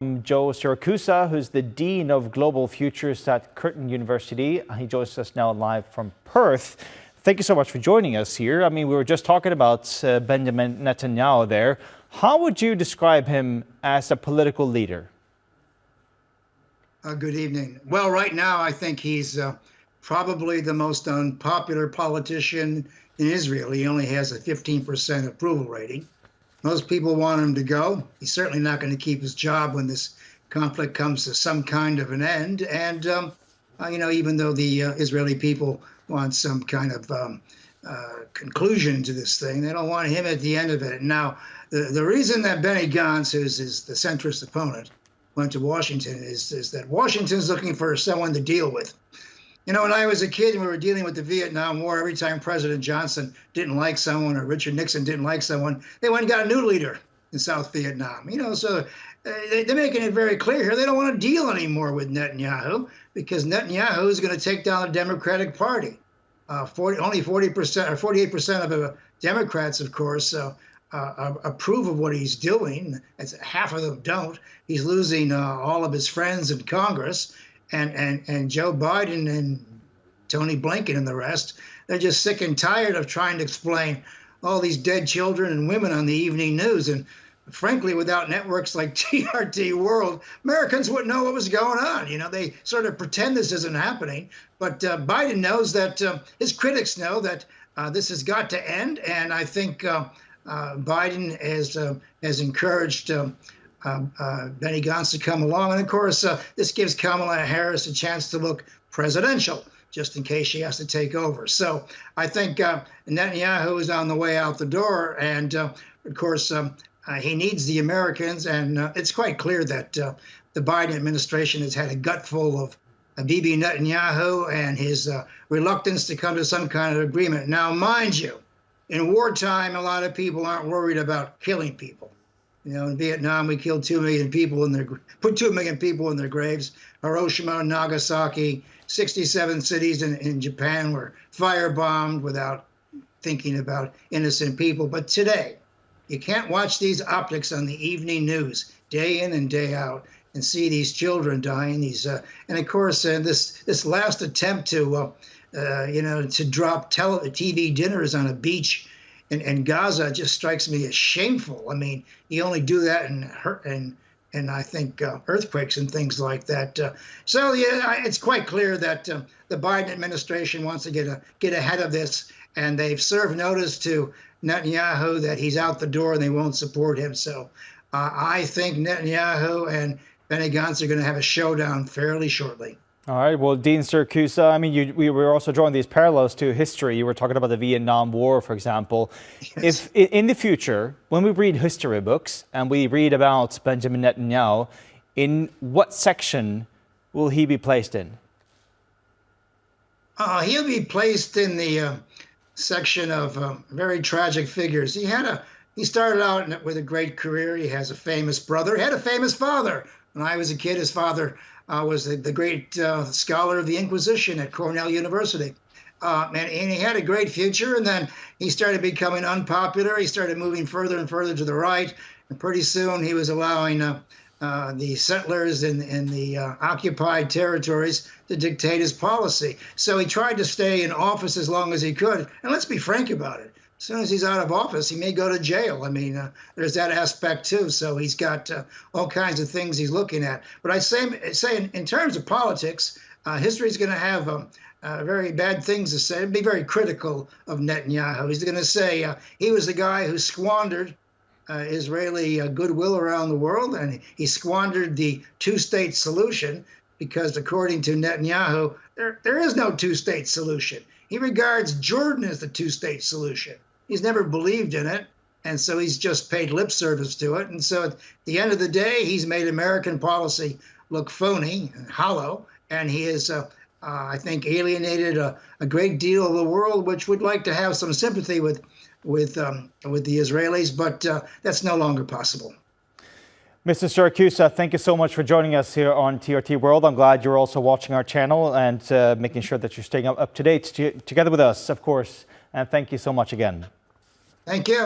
Joe Siracusa, who's the Dean of Global Futures at Curtin University. He joins us now live from Perth. Thank you so much for joining us here. We were just talking about Benjamin Netanyahu there. How would you describe him as a political leader? Good evening. Well, right now, I think he's probably the most unpopular politician in Israel. He only has a 15% approval rating. Most people want him to go. He's certainly not going to keep his job when this conflict comes to some kind of an end. And, even though the Israeli people want some kind of conclusion to this thing, they don't want him at the end of it. Now, the reason that Benny Gantz, who's the centrist opponent, went to Washington is that Washington's looking for someone to deal with. When I was a kid and we were dealing with the Vietnam War, every time President Johnson didn't like someone or Richard Nixon didn't like someone, they went and got a new leader in South Vietnam. So they're making it very clear here they don't want to deal anymore with Netanyahu because Netanyahu is going to take down the Democratic Party. Only 40% or 48% of the Democrats, of course, approve of what he's doing. Half of them don't. He's losing all of his friends in Congress. And Joe Biden and Tony Blinken and the rest, they're just sick and tired of trying to explain all these dead children and women on the evening news. And frankly, without networks like TRT World, Americans wouldn't know what was going on. They sort of pretend this isn't happening. But Biden knows that his critics know that this has got to end. And I think Biden has encouraged Benny Gantz to come along. And of course, this gives Kamala Harris a chance to look presidential, just in case she has to take over. So I think Netanyahu is on the way out the door. And of course, he needs the Americans. And it's quite clear that the Biden administration has had a gutful of Bibi Netanyahu and his reluctance to come to some kind of agreement. Now, mind you, in wartime, a lot of people aren't worried about killing people. In Vietnam, we killed 2 million people put 2 million people in their graves. Hiroshima, Nagasaki, 67 cities in Japan were firebombed without thinking about innocent people. But today, you can't watch these optics on the evening news day in and day out and see these children dying. And of course, this last attempt to drop TV dinners on a beach in Gaza just strikes me as shameful. You only do that in I think earthquakes and things like that. It's quite clear that the Biden administration wants to get ahead of this, and they've served notice to Netanyahu that he's out the door and they won't support him. So I think Netanyahu and Benny Gantz are going to have a showdown fairly shortly. All right. Well, Dean Siracusa, we were also drawing these parallels to history. You were talking about the Vietnam War, for example. Yes. If in the future, when we read history books and we read about Benjamin Netanyahu, in what section will he be placed in? He'll be placed in the section of very tragic figures. He started out with a great career. He has a famous brother. He had a famous father. When I was a kid, his father was the great scholar of the Inquisition at Cornell University. And he had a great future, and then he started becoming unpopular. He started moving further and further to the right, and pretty soon he was allowing the settlers in the occupied territories to dictate his policy. So he tried to stay in office as long as he could. And let's be frank about it. As soon as he's out of office, he may go to jail. There's that aspect, too. So he's got all kinds of things he's looking at. But I say in terms of politics, history is going to have very bad things to say, be very critical of Netanyahu. He's going to say he was the guy who squandered Israeli goodwill around the world, and he squandered the two-state solution because, according to Netanyahu, there is no two-state solution. He regards Jordan as the two-state solution. He's never believed in it, and so he's just paid lip service to it. And so at the end of the day, he's made American policy look phony and hollow, and he has, I think, alienated a great deal of the world, which would like to have some sympathy with the Israelis, but that's no longer possible. Mr. Siracusa, thank you so much for joining us here on TRT World. I'm glad you're also watching our channel and making sure that you're staying up to date together with us, of course. And thank you so much again. Thank you.